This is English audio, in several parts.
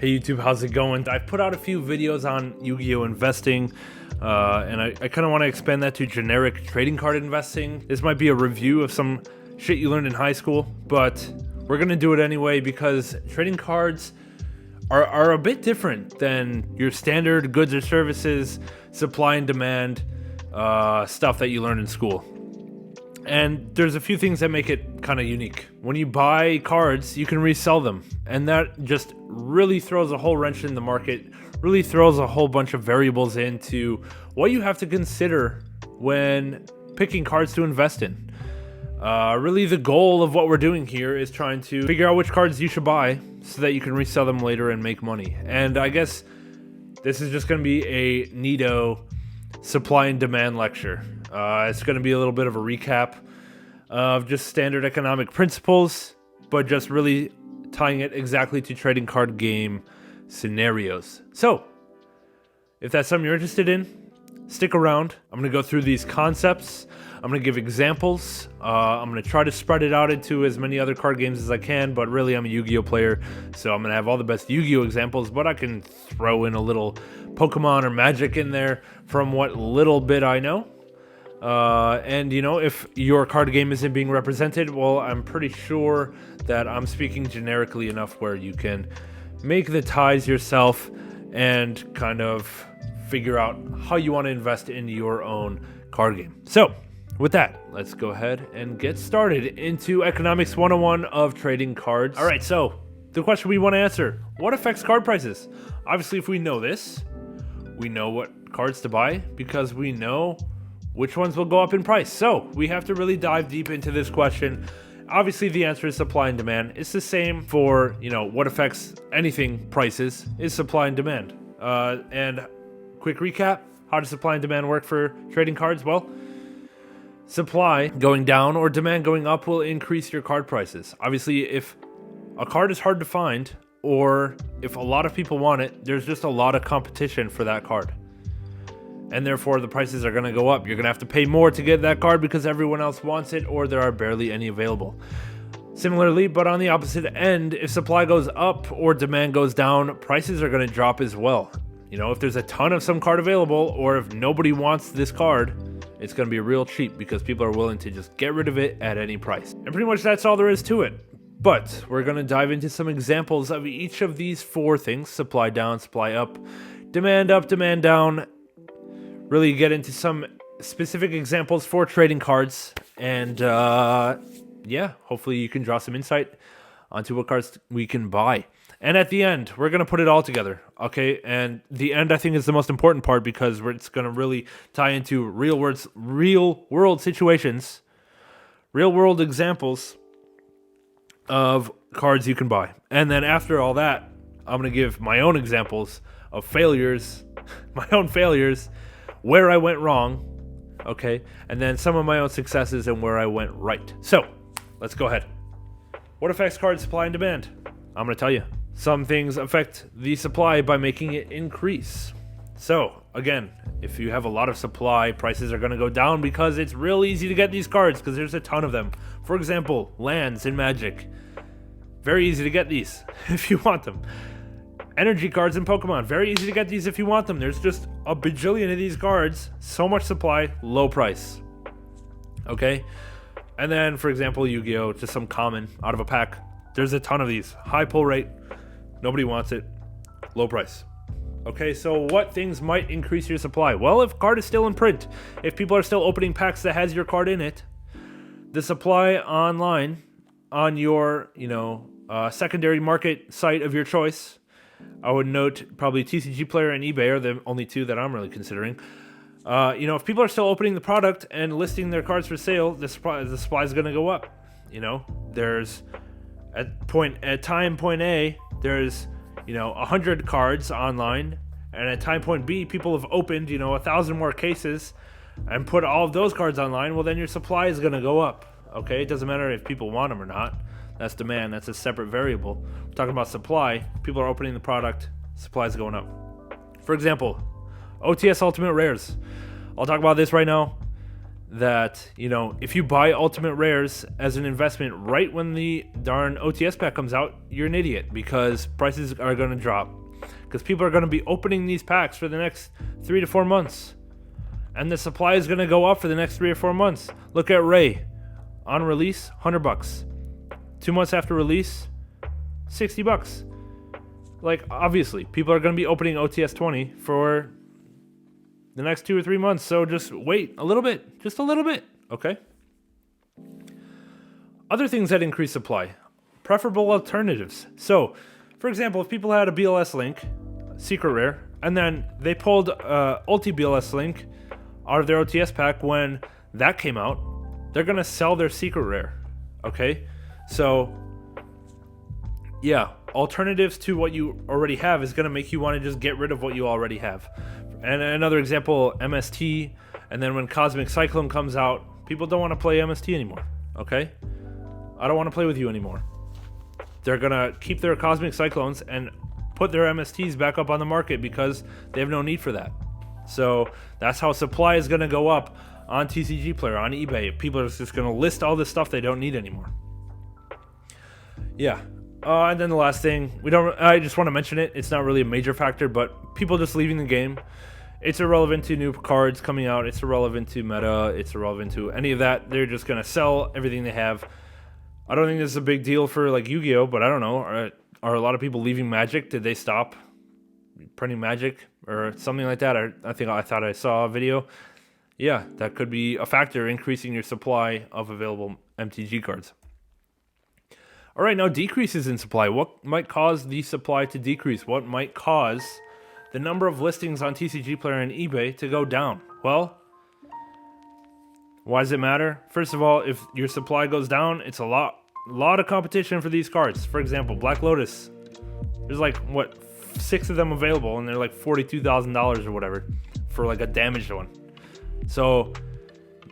Hey YouTube, how's it going? I've put out a few videos on Yu-Gi-Oh investing, and I kind of want to expand that to generic trading card investing. This might be a review of some shit you learned in high school, but we're gonna do it anyway because trading cards are a bit different than your standard goods or services, supply and demand stuff that you learn in school. And there's a few things that make it kind of unique. When you buy cards, you can resell them, and that just really throws a whole wrench in the market, really throws a whole bunch of variables into what you have to consider when picking cards to invest in. Really the goal of what we're doing here is trying to figure out which cards you should buy so that you can resell them later and make money. And I guess this is just going to be a neato supply and demand lecture. It's going to be a little bit of a recap of just standard economic principles, but just really tying it exactly to trading card game scenarios. So, if that's something you're interested in, stick around. I'm going to go through these concepts. I'm going to give examples. I'm going to try to spread it out into as many other card games as I can, but really I'm a Yu-Gi-Oh player, so I'm going to have all the best Yu-Gi-Oh examples, but I can throw in a little Pokemon or Magic in there from what little bit I know. And you know, if your card game isn't being represented, well, I'm pretty sure that I'm speaking generically enough where you can make the ties yourself and kind of figure out how you want to invest in your own card game. So, with that, let's go ahead and get started into Economics 101 of trading cards. All right, so the question we want to answer, what affects card prices? Obviously, if we know this, we know what cards to buy because we know which ones will go up in price. So we have to really dive deep into this question. Obviously, the answer is supply and demand. It's the same for, you know, what affects anything prices is supply and demand. And quick recap, how does supply and demand work for trading cards? Well, supply going down or demand going up will increase your card prices. Obviously, if a card is hard to find or if a lot of people want it, there's just a lot of competition for that card. And therefore, the prices are going to go up. You're going to have to pay more to get that card because everyone else wants it or there are barely any available. Similarly, but on the opposite end, if supply goes up or demand goes down, prices are going to drop as well. You know, if there's a ton of some card available or if nobody wants this card, it's going to be real cheap because people are willing to just get rid of it at any price. And pretty much that's all there is to it. But we're going to dive into some examples of each of these four things: supply down, supply up, demand down. Really get into some specific examples for trading cards, and yeah, hopefully you can draw some insight onto what cards we can buy. And at the end, we're going to put it all together, okay? And the end, I think, is the most important part because it's going to really tie into real world situations, real world examples of cards you can buy. And then after all that, I'm going to give my own examples of failures, my own failures, where I went wrong, okay? And then some of my own successes and where I went right. So, let's go ahead. What affects card supply and demand? I'm going to tell you. Some things affect the supply by making it increase. So, again, if you have a lot of supply, prices are going to go down because it's real easy to get these cards because there's a ton of them. For example, lands in Magic. Very easy to get these if you want them. Energy cards in Pokemon. Very easy to get these if you want them. There's just a bajillion of these cards. So much supply, low price. Okay? And then, for example, Yu-Gi-Oh! Just some common out of a pack. There's a ton of these. High pull rate. Nobody wants it. Low price. Okay, so what things might increase your supply? Well, if card is still in print, if people are still opening packs that has your card in it, the supply online on your, secondary market site of your choice, I would note probably TCG Player and eBay are the only two that I'm really considering. If people are still opening the product and listing their cards for sale, the supply is going to go up. You know, there's at time point A, there's 100 cards online, and at time point B, people have opened 1,000 more cases and put all of those cards online. Well, then your supply is going to go up. Okay, it doesn't matter if people want them or not. That's demand. That's a separate variable. We're talking about supply. People are opening the product. Supply is going up. For example, OTS Ultimate Rares. I'll talk about this right now. that, you know, if you buy Ultimate Rares as an investment right when the darn OTS pack comes out, you're an idiot, because prices are going to drop. Because people are going to be opening these packs for the next 3 to 4 months. And the supply is going to go up for the next 3 or 4 months. Look at Ray. On release, $100. 2 months after release, $60. Like, obviously, people are going to be opening OTS 20 for the next 2 or 3 months. So just wait a little bit. Just a little bit. Okay? Other things that increase supply. Preferable alternatives. So, for example, if people had a BLS Link, secret rare, and then they pulled Ulti BLS Link out of their OTS pack when that came out, they're going to sell their secret rare. Okay? So, yeah, alternatives to what you already have is going to make you want to just get rid of what you already have. And another example, MST, and then when Cosmic Cyclone comes out, people don't want to play MST anymore. Okay? I don't want to play with you anymore. They're going to keep their Cosmic Cyclones and put their MSTs back up on the market because they have no need for that. So that's how supply is going to go up on TCG Player, on eBay. People are just going to list all this stuff they don't need anymore. Yeah. And then the last thing, I just want to mention it. It's not really a major factor, but people just leaving the game. It's irrelevant to new cards coming out. It's irrelevant to meta. It's irrelevant to any of that. They're just going to sell everything they have. I don't think this is a big deal for like Yu-Gi-Oh, but I don't know. Are a lot of people leaving Magic? Did they stop printing Magic or something like that? I thought I saw a video. Yeah, that could be a factor increasing your supply of available MTG cards. All right, now decreases in supply. What might cause the supply to decrease? What might cause the number of listings on TCG Player and eBay to go down? Well, why does it matter? First of all, if your supply goes down, it's a lot of competition for these cards. For example, Black Lotus. There's like, 6 of them available, and they're like $42,000 or whatever for like a damaged one. So,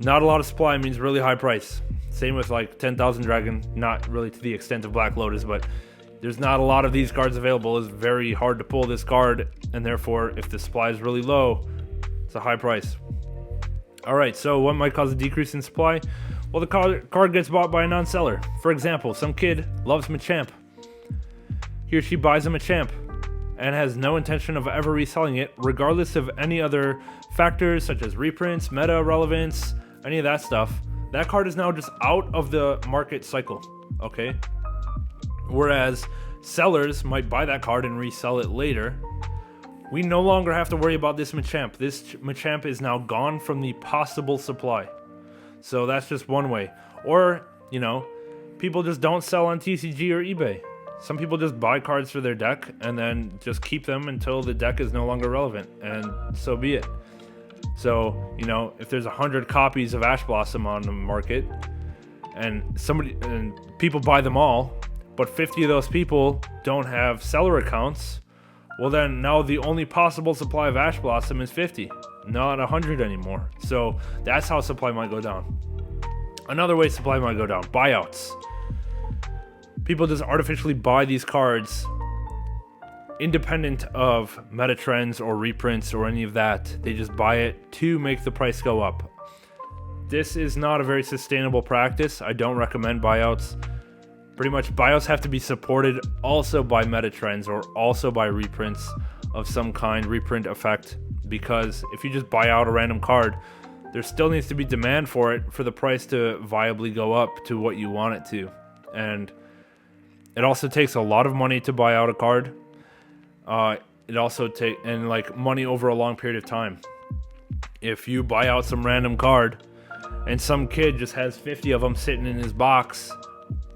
not a lot of supply means really high price. Same with like 10,000 Dragon, not really to the extent of Black Lotus, but there's not a lot of these cards available. It's very hard to pull this card, and therefore, if the supply is really low, it's a high price. Alright, so what might cause a decrease in supply? Well, the card gets bought by a non-seller. For example, some kid loves Machamp. He or she buys a Machamp and has no intention of ever reselling it, regardless of any other factors such as reprints, meta relevance, any of that stuff. That card is now just out of the market cycle, okay? Whereas sellers might buy that card and resell it later. We no longer have to worry about this Machamp. This Machamp is now gone from the possible supply. So that's just one way. Or, you know, people just don't sell on TCG or eBay. Some people just buy cards for their deck and then just keep them until the deck is no longer relevant. And so be it. So, you know, if there's 100 copies of Ash Blossom on the market and people buy them all, but 50 of those people don't have seller accounts, well then now the only possible supply of Ash Blossom is 50, not 100 anymore. So that's how supply might go down. Another way supply might go down, buyouts. People just artificially buy these cards independent of meta trends or reprints or any of that. They just buy it to make the price go up. This is not a very sustainable practice. I don't recommend buyouts. Pretty much buyouts have to be supported also by meta trends or also by reprints of some kind, reprint effect, because if you just buy out a random card, there still needs to be demand for it for the price to viably go up to what you want it to. And it also takes a lot of money to buy out a card. It also takes money over a long period of time. If you buy out some random card and some kid just has 50 of them sitting in his box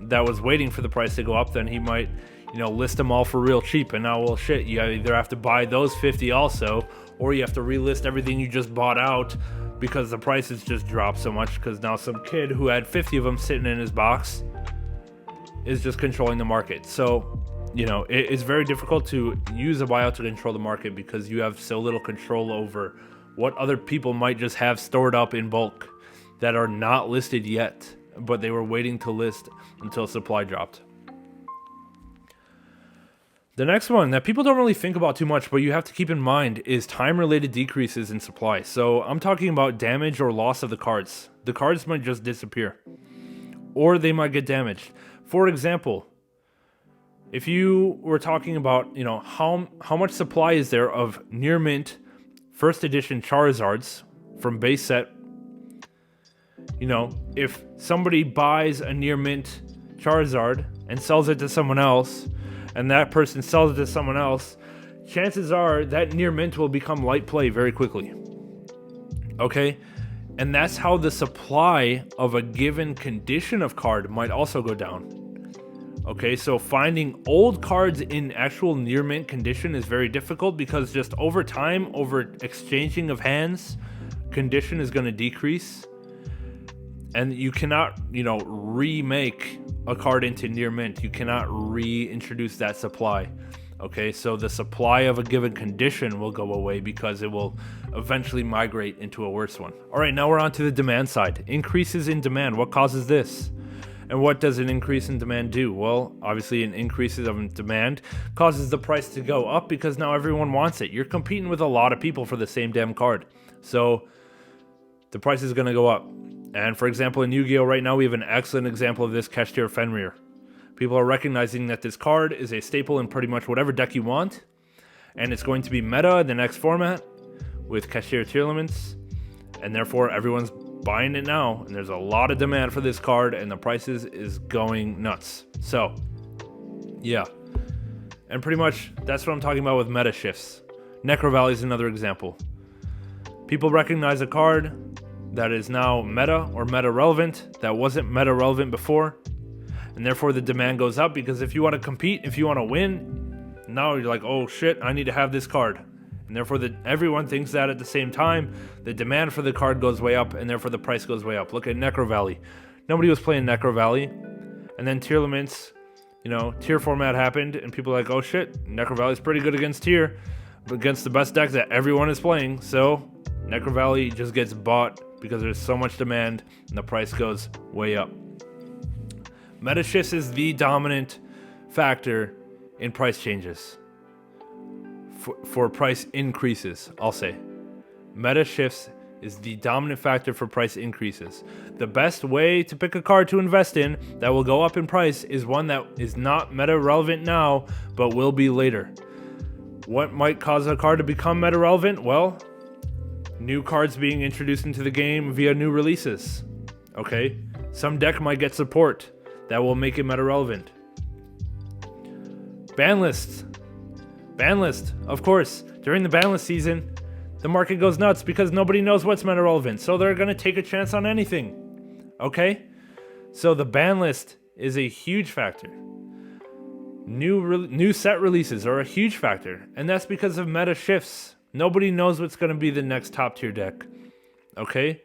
that was waiting for the price to go up, then he might, list them all for real cheap. And now, well, shit, you either have to buy those 50 also, or you have to relist everything you just bought out because the prices just dropped so much, because now some kid who had 50 of them sitting in his box is just controlling the market. So, it's very difficult to use a buyout to control the market because you have so little control over what other people might just have stored up in bulk that are not listed yet, but they were waiting to list until supply dropped. The next one that people don't really think about too much, but you have to keep in mind, is time-related decreases in supply. So I'm talking about damage or loss of the cards. the cards might just disappear. Or they might get damaged. For example, if you were talking about, how much supply is there of near mint first edition Charizards from base set, if somebody buys a near mint Charizard and sells it to someone else, and that person sells it to someone else, chances are that near mint will become light play very quickly. Okay? And that's how the supply of a given condition of card might also go down. Okay, so finding old cards in actual near mint condition is very difficult because just over time, over exchanging of hands, condition is going to decrease. And you cannot, remake a card into near mint. You cannot reintroduce that supply. Okay, so the supply of a given condition will go away because it will eventually migrate into a worse one. All right, now we're on to the demand side. Increases in demand. What causes this? And what does an increase in demand do? Well, obviously an increase of demand causes the price to go up because now everyone wants it. You're competing with a lot of people for the same damn card. So the price is going to go up. And for example, in Yu-Gi-Oh! Right now, we have an excellent example of this, Cashier Fenrir. People are recognizing that this card is a staple in pretty much whatever deck you want. And it's going to be meta in the next format with Cashier Tearlaments. And therefore, everyone's buying it now. And there's a lot of demand for this card. And the prices is going nuts. So, yeah. And pretty much, that's what I'm talking about with meta shifts. Necro Valley is another example. People recognize a card that is now meta or meta relevant that wasn't meta relevant before, and therefore the demand goes up because if you want to compete, if you want to win, now you're like, oh shit, I need to have this card, and therefore everyone thinks that at the same time the demand for the card goes way up and therefore the price goes way up. Look at Necro Valley. Nobody was playing Necro Valley, and then Tearlaments, tier format happened and people are like, oh shit, Necro Valley's pretty good against tier, against the best decks that everyone is playing, so Necro Valley just gets bought because there's so much demand and the price goes way up. Meta shifts is the dominant factor in price changes. For price increases, I'll say. Meta shifts is the dominant factor for price increases. The best way to pick a card to invest in that will go up in price is one that is not meta relevant now, but will be later. What might cause a card to become meta relevant? Well, new cards being introduced into the game via new releases. Okay? Some deck might get support that will make it meta relevant. Ban lists. Ban list. Of course, during the ban list season, the market goes nuts because nobody knows what's meta relevant. So they're going to take a chance on anything. Okay? So the ban list is a huge factor. New set releases are a huge factor. And that's because of meta shifts. Nobody knows what's going to be the next top tier deck. Okay?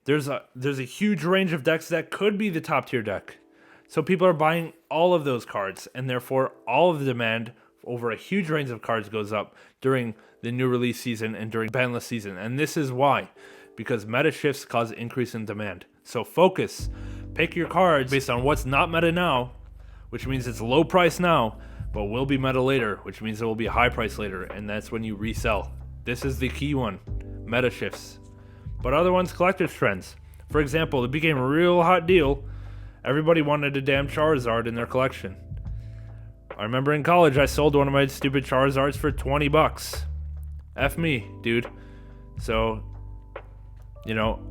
There's a huge range of decks that could be the top tier deck. So people are buying all of those cards, and therefore all of the demand over a huge range of cards goes up during the new release season and during banlist season. And this is why. Because meta shifts cause increase in demand. So focus. Pick your cards based on what's not meta now, which means it's low price now, but will be meta later, which means it will be high price later, and that's when you resell. This is the key one, meta shifts. But other ones, collector's trends. For example, it became a real hot deal. Everybody wanted a damn Charizard in their collection. I remember in college, I sold one of my stupid Charizards for $20. F me, dude. So,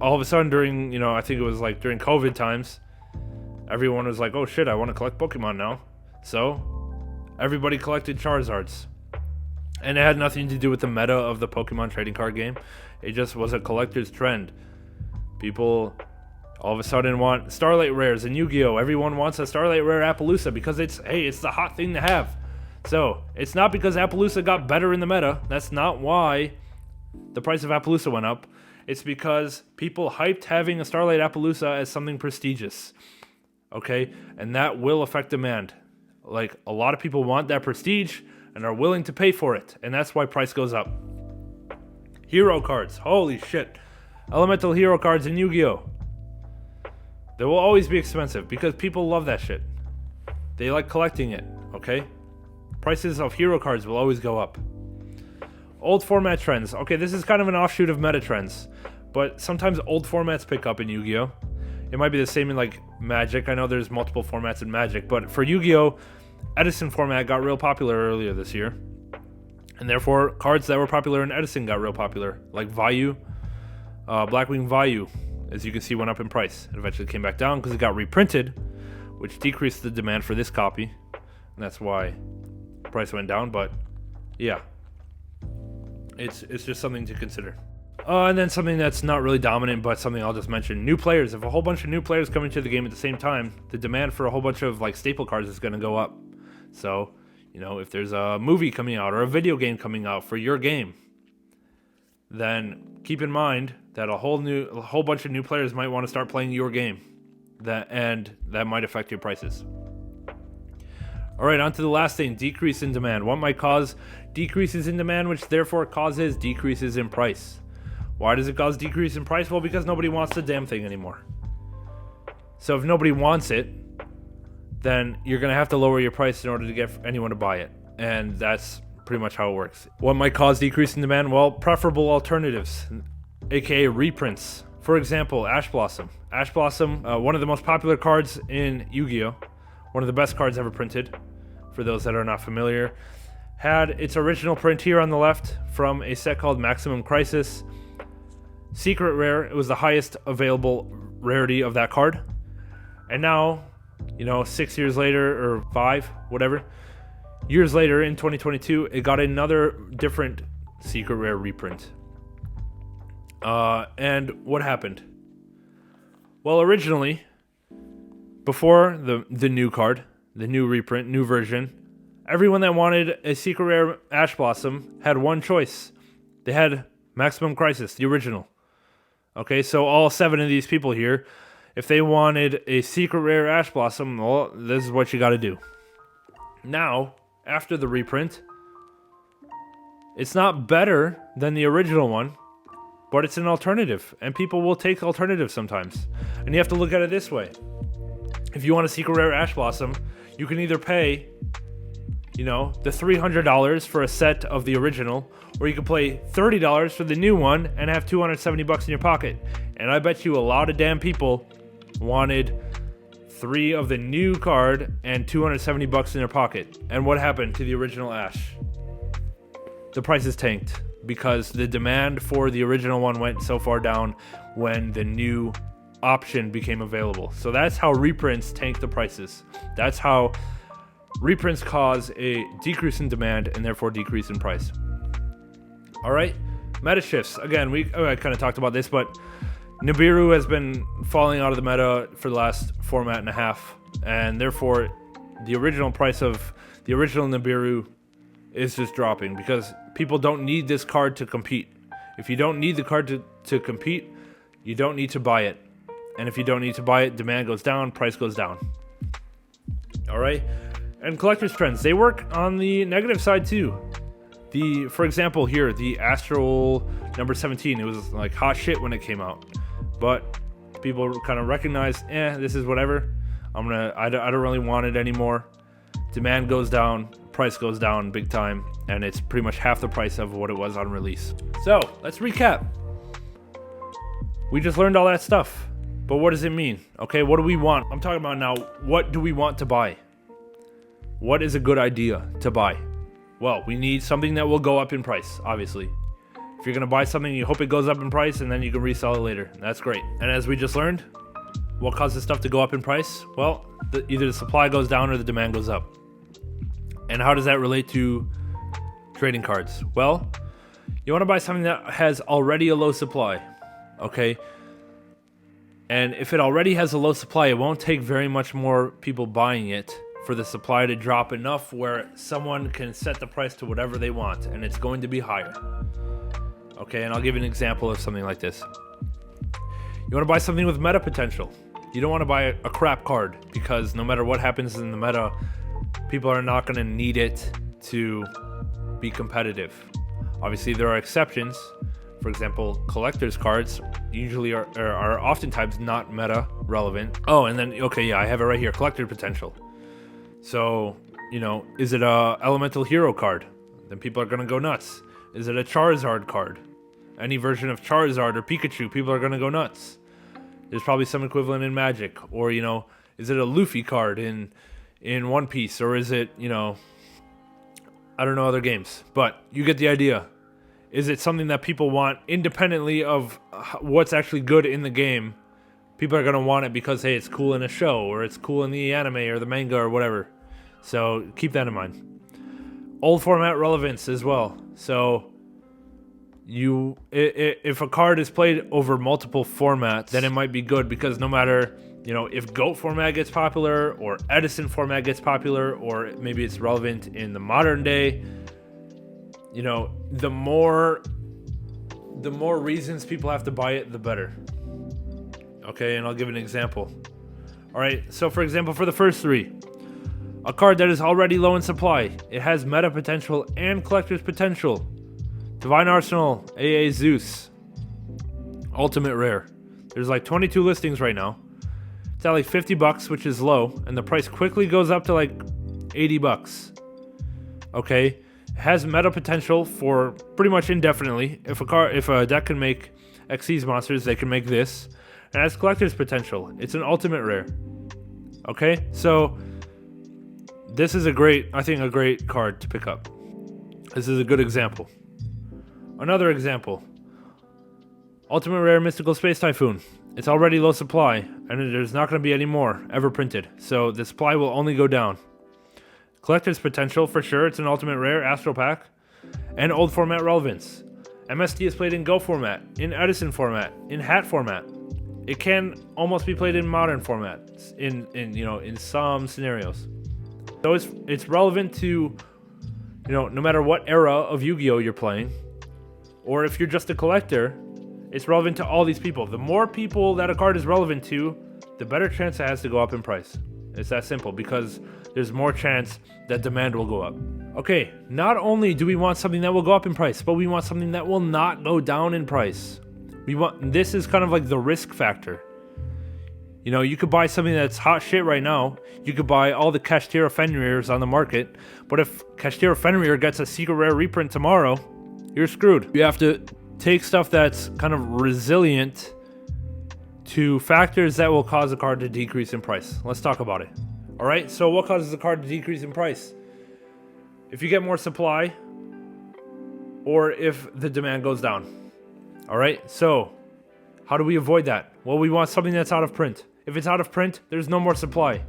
all of a sudden during, I think it was like during COVID times, everyone was like, oh shit, I want to collect Pokemon now. So, everybody collected Charizards. And it had nothing to do with the meta of the Pokemon trading card game. It just was a collector's trend. People all of a sudden want Starlight Rares in Yu-Gi-Oh! Everyone wants a Starlight Rare Appaloosa because it's the hot thing to have. So, it's not because Appaloosa got better in the meta. That's not why the price of Appaloosa went up. It's because people hyped having a Starlight Appaloosa as something prestigious. Okay? And that will affect demand. Like, a lot of people want that prestige and are willing to pay for it. And that's why price goes up. Hero cards. Holy shit. Elemental hero cards in Yu-Gi-Oh! They will always be expensive because people love that shit. They like collecting it, okay? Prices of hero cards will always go up. Old format trends. Okay, this is kind of an offshoot of meta trends. but sometimes old formats pick up in Yu-Gi-Oh! It might be the same in like Magic. I know there's multiple formats in Magic, but for Yu-Gi-Oh! Edison format got real popular earlier this year. And therefore, cards that were popular in Edison got real popular, like Vayu, Blackwing Vayu, as you can see, went up in price. It eventually came back down because it got reprinted, which decreased the demand for this copy, and that's why the price went down. But yeah, it's just something to consider. And then something that's not really dominant, but something I'll just mention: new players. If a whole bunch of new players come into the game at the same time, the demand for a whole bunch of like staple cards is going to go up. So, you know, if there's a movie coming out or a video game coming out for your game, then keep in mind that a whole bunch of new players might want to start playing your game, and that might affect your prices. All right, on to the last thing: decrease in demand. What might cause decreases in demand, which therefore causes decreases in price? Why does it cause decrease in price? Well, because nobody wants the damn thing anymore. So if nobody wants it, then you're going to have to lower your price in order to get anyone to buy it. And that's pretty much how it works. What might cause decrease in demand? Well, preferable alternatives, aka reprints. For example, Ash Blossom. Ash Blossom, one of the most popular cards in Yu-Gi-Oh! One of the best cards ever printed, for those that are not familiar. Had its original print here on the left from a set called Maximum Crisis. Secret rare, it was the highest available rarity of that card. And now, you know, 6 years later, or 5, whatever, years later in 2022, it got another different secret rare reprint. And what happened? Well, originally, before the new card, the new reprint, new version, everyone that wanted a secret rare Ash Blossom had one choice. They had Maximum Crisis, the original. Okay, so all 7 of these people here, if they wanted a secret rare Ash Blossom, well, this is what you got to do. Now, after the reprint, it's not better than the original one, but it's an alternative, and people will take alternatives sometimes. And you have to look at it this way. If you want a secret rare Ash Blossom, you can either pay, you know, the $300 for a set of the original, or you can pay $30 for the new one and have $270 in your pocket. And I bet you a lot of damn people wanted 3 of the new card and $270 in their pocket. And what happened to the original Ash? The prices tanked because the demand for the original one went so far down when the new option became available. So that's how reprints tank the prices. That's how reprints cause a decrease in demand and therefore decrease in price. All right, meta shifts. Again, I kind of talked about this, but Nibiru has been falling out of the meta for the last format and a half, and therefore the original price of the original Nibiru is just dropping because people don't need this card to compete. If you don't need the card to compete, you don't need to buy it. And if you don't need to buy it, demand goes down, price goes down. All right. And collector's trends, they work on the negative side too. For example, here, the Astral number 17, it was like hot shit when it came out. But people kind of recognized, this is whatever. I don't really want it anymore. Demand goes down, price goes down big time, and it's pretty much half the price of what it was on release. So, let's recap. We just learned all that stuff. But what does it mean? Okay, what do we want? I'm talking about now, what do we want to buy? What is a good idea to buy? Well, we need something that will go up in price, obviously. If you're going to buy something, you hope it goes up in price, and then you can resell it later. That's great. And as we just learned, what causes stuff to go up in price? Well, either the supply goes down or the demand goes up. And how does that relate to trading cards? Well, you want to buy something that has already a low supply, okay? And if it already has a low supply, it won't take very much more people buying it for the supply to drop enough where someone can set the price to whatever they want, and it's going to be higher. Okay, and I'll give you an example of something like this. You want to buy something with meta potential. You don't want to buy a crap card, because no matter what happens in the meta, people are not going to need it to be competitive. Obviously, there are exceptions. For example, collector's cards usually are oftentimes not meta relevant. Oh, and then, okay, yeah, I have it right here, collector potential. So, you know, is it a elemental hero card? Then people are going to go nuts. Is it a Charizard card? any version of Charizard or Pikachu, people are going to go nuts. There's probably some equivalent in Magic. Or, you know, is it a Luffy card in One Piece? Or is it, you know, I don't know other games. But you get the idea. Is it something that people want independently of what's actually good in the game? People are going to want it because, hey, it's cool in a show, or it's cool in the anime or the manga or whatever. So keep that in mind. Old format relevance as well. So if a card is played over multiple formats, then it might be good, because no matter, you know, if GOAT format gets popular or Edison format gets popular, or maybe it's relevant in the modern day, you know, the more reasons people have to buy it, the better. Okay, and I'll give an example. All right, so for example, for the first three, a card that is already low in supply, it has meta potential and collector's potential. Divine Arsenal, AA Zeus, Ultimate Rare. There's like 22 listings right now. It's at like $50, which is low, and the price quickly goes up to like $80. Okay, it has meta potential for pretty much indefinitely. If a deck can make Xyz monsters, they can make this. And it has collector's potential. It's an ultimate rare. Okay, so this is I think a great card to pick up. This is a good example. Another example. Ultimate Rare Mystical Space Typhoon. It's already low supply, and there's not going to be any more ever printed. So the supply will only go down. Collector's potential, for sure. It's an Ultimate Rare Astro Pack. And old format relevance. MST is played in Go format, in Edison format, in Hat format. It can almost be played in modern format, in some scenarios. So it's relevant to, you know, no matter what era of Yu-Gi-Oh you're playing, or if you're just a collector, it's relevant to all these people. The more people that a card is relevant to, the better chance it has to go up in price. It's that simple, because there's more chance that demand will go up. Okay, not only do we want something that will go up in price, but we want something that will not go down in price. This is kind of like the risk factor. You know, you could buy something that's hot shit right now. You could buy all the Kashtira Fenrirs on the market, but if Kashtira Fenrir gets a secret rare reprint tomorrow, you're screwed. You have to take stuff that's kind of resilient to factors that will cause a card to decrease in price. Let's talk about it. All right, so what causes a card to decrease in price? If you get more supply, or if the demand goes down. All right, so how do we avoid that? Well, we want something that's out of print. If it's out of print, there's no more supply.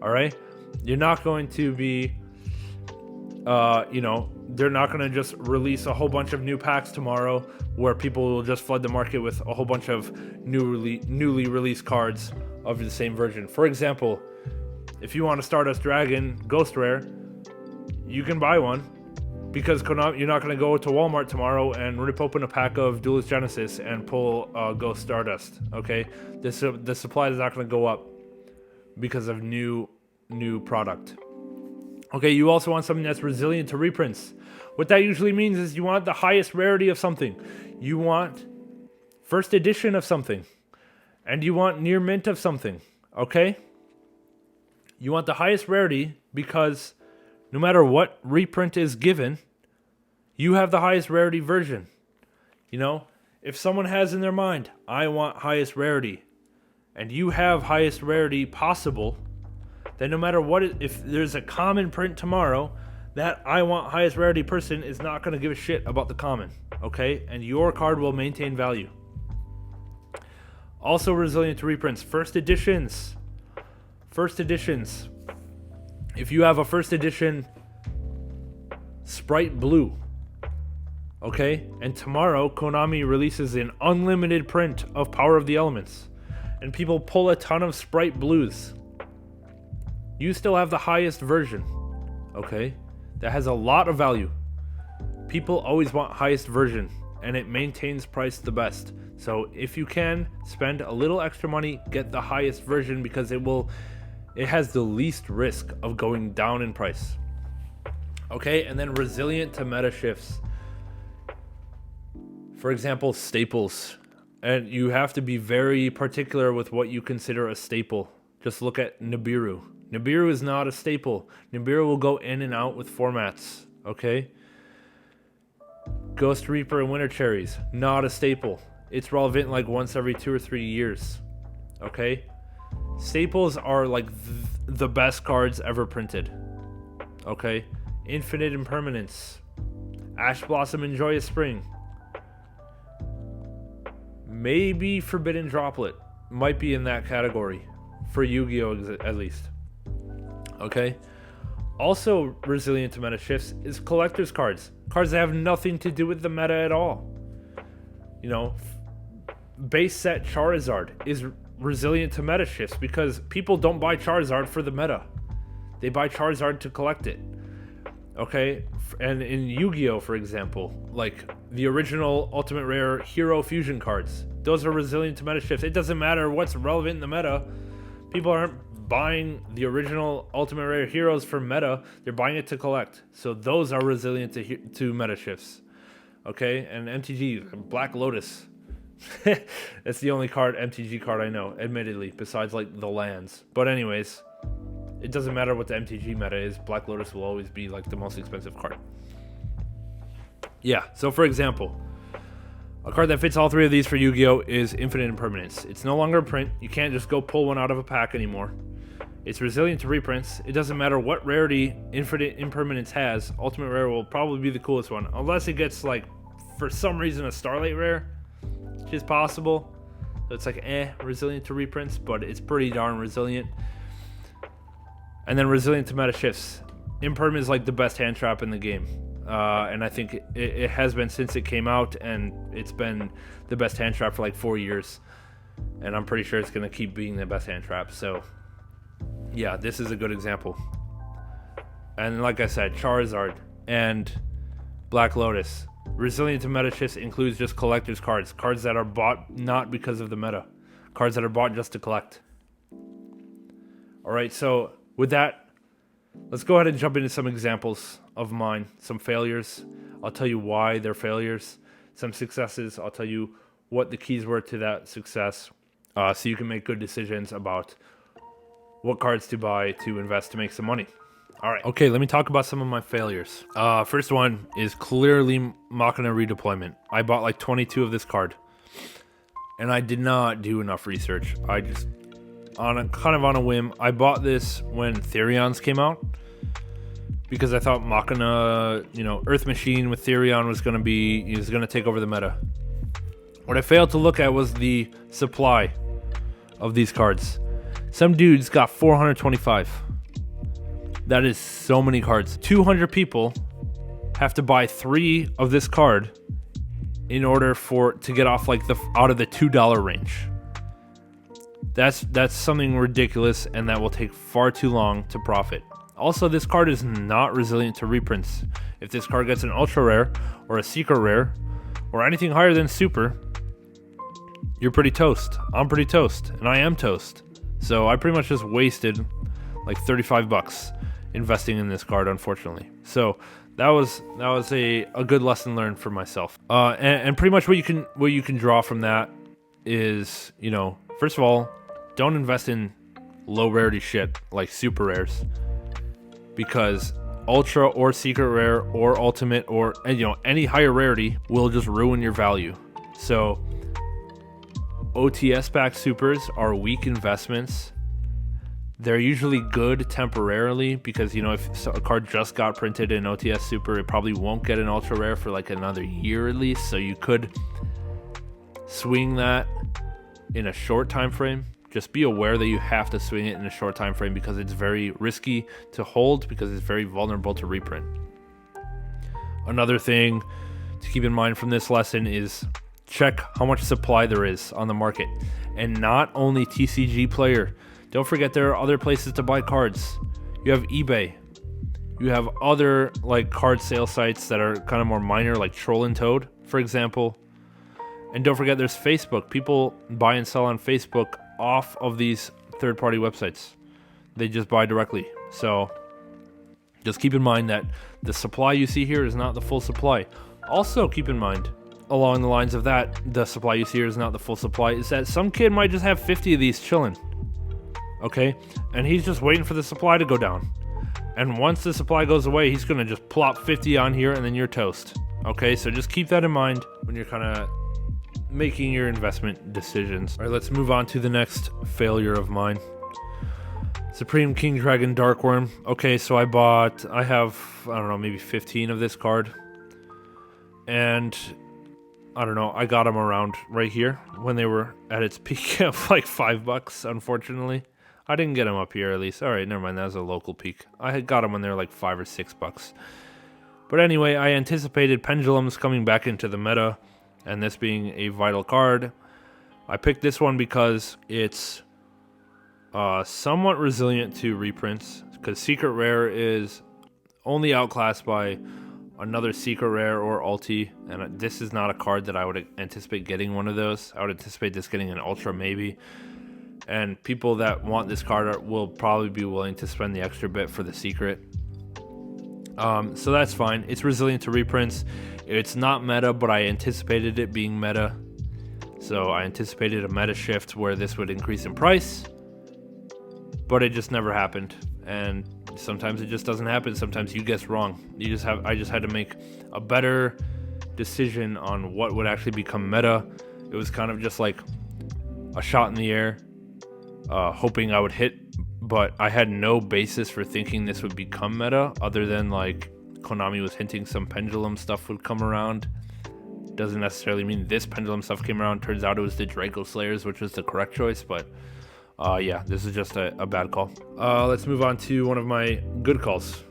All right, you're not going to be, they're not going to just release a whole bunch of new packs tomorrow where people will just flood the market with a whole bunch of newly released cards of the same version. For example, if you want a Stardust Dragon Ghost Rare, you can buy one. Because Konami, you're not going to go to Walmart tomorrow and rip open a pack of Duelist Genesis and pull Ghost Stardust, okay? The supply is not going to go up because of new product. Okay, you also want something that's resilient to reprints. What that usually means is you want the highest rarity of something. You want first edition of something. And you want near mint of something, okay? You want the highest rarity because no matter what reprint is given, you have the highest rarity version. You know, if someone has in their mind, I want highest rarity, and you have highest rarity possible, then no matter what, if there's a common print tomorrow, that I want highest rarity person is not going to give a shit about the common, okay? And your card will maintain value. Also resilient to reprints. First editions. If you have a first edition Sprite Blue, okay, and tomorrow Konami releases an unlimited print of Power of the Elements, and people pull a ton of Sprite Blues, you still have the highest version, okay, that has a lot of value. People always want highest version, and it maintains price the best. So if you can spend a little extra money, get the highest version, because it has the least risk of going down in price. Okay, and then resilient to meta shifts. For example, staples. And you have to be very particular with what you consider a staple. Just look at Nibiru. Nibiru is not a staple. Nibiru will go in and out with formats, okay? Ghost Reaper and Winter Cherries, not a staple. It's relevant like once every 2 or 3 years. Okay? Staples are like the best cards ever printed. Okay? Infinite Impermanence. Ash Blossom and Joyous Spring. Maybe Forbidden Droplet. Might be in that category. For Yu-Gi-Oh! At least. Okay? Also resilient to meta shifts is collector's cards. Cards that have nothing to do with the meta at all. You know, base set Charizard is resilient to meta shifts because people don't buy Charizard for the meta. They buy Charizard to collect it. Okay? And in Yu-Gi-Oh, for example, like the original Ultimate Rare Hero Fusion cards, those are resilient to meta shifts. It doesn't matter what's relevant in the meta. People aren't buying the original Ultimate Rare Heroes for meta. They're buying it to collect. So those are resilient to meta shifts. Okay? And MTG, Black Lotus. That's the only MTG card I know, admittedly, besides like the lands. But anyways, it doesn't matter what the MTG meta is. Black Lotus will always be like the most expensive card. Yeah, so for example, a card that fits all three of these for Yu-Gi-Oh! Is Infinite Impermanence. It's no longer a print. You can't just go pull one out of a pack anymore. It's resilient to reprints. It doesn't matter what rarity Infinite Impermanence has. Ultimate Rare will probably be the coolest one. Unless it gets, like, for some reason, a Starlight Rare, which is possible. So it's like, resilient to reprints, but it's pretty darn resilient. And then resilient to meta shifts. Imperm is, like, the best hand trap in the game. And I think it has been since it came out, and it's been the best hand trap for like 4 years. And I'm pretty sure it's going to keep being the best hand trap. So, yeah, this is a good example. And like I said, Charizard and Black Lotus. Resilient to meta shifts includes just collector's cards. Cards that are bought not because of the meta. Cards that are bought just to collect. Alright, so with that, let's go ahead and jump into some examples of mine. Some failures. I'll tell you why they're failures. Some successes. I'll tell you what the keys were to that success. So you can make good decisions about what cards to buy to invest to make some money. Alright, okay, let me talk about some of my failures. First one is clearly Machina Redeployment. I bought like 22 of this card. And I did not do enough research. I just, kind of on a whim, I bought this when Therions came out. Because I thought Machina, Earth Machine with Therion was going to take over the meta. What I failed to look at was the supply of these cards. Some dudes got 425. That is so many cards. 200 people have to buy 3 of this card in order to get off like out of the $2 range. That's something ridiculous, and that will take far too long to profit. Also, this card is not resilient to reprints. If this card gets an ultra rare or a secret rare or anything higher than super, you're pretty toast. I'm pretty toast, and I am toast. So I pretty much just wasted like $35 investing in this card, unfortunately. So that was a good lesson learned for myself. And pretty much what you can draw from that is, first of all, don't invest in low rarity shit like super rares. Because ultra or secret rare or ultimate or any higher rarity will just ruin your value. So OTS backed supers are weak investments. They're usually good temporarily because if a card just got printed in OTS super, it probably won't get an ultra rare for like another year at least. So you could swing that in a short time frame. Just be aware that you have to swing it in a short time frame because it's very risky to hold because it's very vulnerable to reprint. Another thing to keep in mind from this lesson is check how much supply there is on the market. And not only TCG Player. Don't forget there are other places to buy cards. You have eBay. You have other like card sale sites that are kind of more minor, like Troll and Toad, for example. And don't forget there's Facebook. People buy and sell on Facebook off of these third-party websites. They just buy directly. So just keep in mind that the supply you see here is not the full supply. Also keep in mind, along the lines of that, the supply you see here is not the full supply, is that some kid might just have 50 of these chilling. Okay? And he's just waiting for the supply to go down. And once the supply goes away, he's going to just plop 50 on here and then you're toast. Okay, so just keep that in mind when you're kind of making your investment decisions. All right, let's move on to the next failure of mine. Supreme King Dragon Dark Worm. Okay, so I have, I don't know, maybe 15 of this card. And I don't know, I got them around right here when they were at its peak of like $5, unfortunately. I didn't get them up here at least. All right, never mind, that was a local peak. I had got them when they were like $5 or $6. But anyway, I anticipated pendulums coming back into the meta, and this being a vital card. I picked this one because it's somewhat resilient to reprints, because Secret Rare is only outclassed by another Secret Rare or Ulti, and this is not a card that I would anticipate getting one of those. I would anticipate this getting an Ultra maybe, and people that want this card will probably be willing to spend the extra bit for the Secret. So that's fine. It's resilient to reprints. It's not meta, but I anticipated it being meta. So I anticipated a meta shift where this would increase in price, but it just never happened. And sometimes it just doesn't happen. Sometimes you guess wrong. I just had to make a better decision on what would actually become meta. It was kind of just like a shot in the air, hoping I would hit, but I had no basis for thinking this would become meta other than like Konami was hinting some pendulum stuff would come around. Doesn't necessarily mean this pendulum stuff came around. Turns out it was the Draco Slayers, which was the correct choice, but yeah, this is just a bad call. Let's move on to one of my good calls.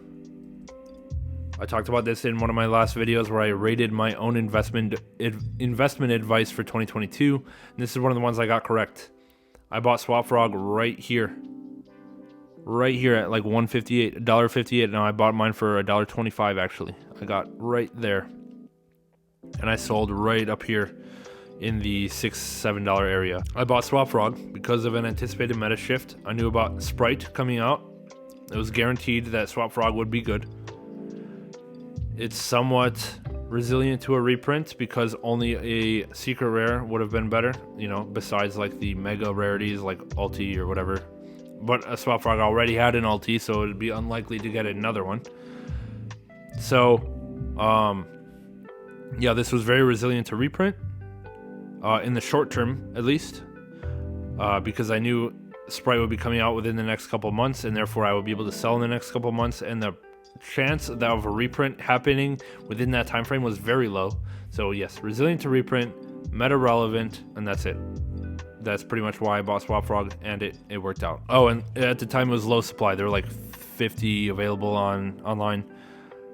I talked about this in one of my last videos where I rated my own investment advice for 2022, and this is one of the ones I got correct. I bought Swap Frog right here at like $1.58, $1.58. Now I bought mine for $1.25 actually. I got right there, and I sold right up here in the $6-7 area. I bought Swap Frog because of an anticipated meta shift. I knew about Sprite coming out. It was guaranteed that Swap Frog would be good. It's somewhat resilient to a reprint because only a Secret Rare would have been better, you know, besides like the mega rarities like Ulti or whatever. But a Swap Frog already had an Ulti, so it would be unlikely to get another one. So, yeah, this was very resilient to reprint. In the short term, at least, because I knew Sprite would be coming out within the next couple months, and therefore I would be able to sell in the next couple months, and the chance of a reprint happening within that time frame was very low. So yes, resilient to reprint, meta relevant, and that's it. That's pretty much why I bought Swap Frog, and it worked out. Oh, and at the time it was low supply. There were like 50 available online,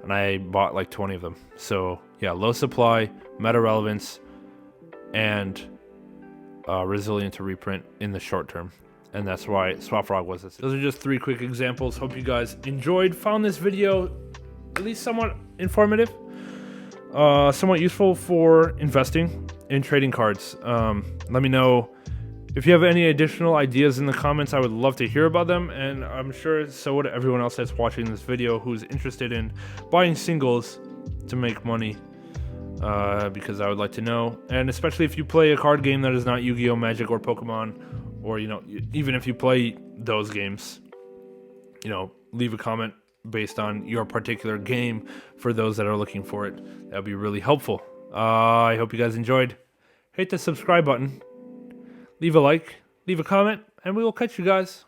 and I bought like 20 of them. So yeah, low supply, meta relevance, and resilient to reprint in the short term, and that's why Swap Frog was this. Those are just 3 quick examples. Hope you guys enjoyed, found this video at least somewhat informative, somewhat useful for investing in trading cards. Let me know if you have any additional ideas in the comments. I would love to hear about them, and I'm sure so would everyone else that's watching this video who's interested in buying singles to make money. Because I would like to know, and especially if you play a card game that is not Yu-Gi-Oh, Magic, or Pokemon, or you know, even if you play those games, you know, leave a comment based on your particular game for those that are looking for it. That would be really helpful. I hope you guys enjoyed. Hit the subscribe button, leave a like, leave a comment, and we will catch you guys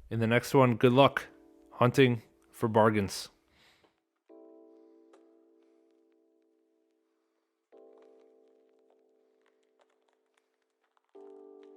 in the next one. Good luck hunting for bargains.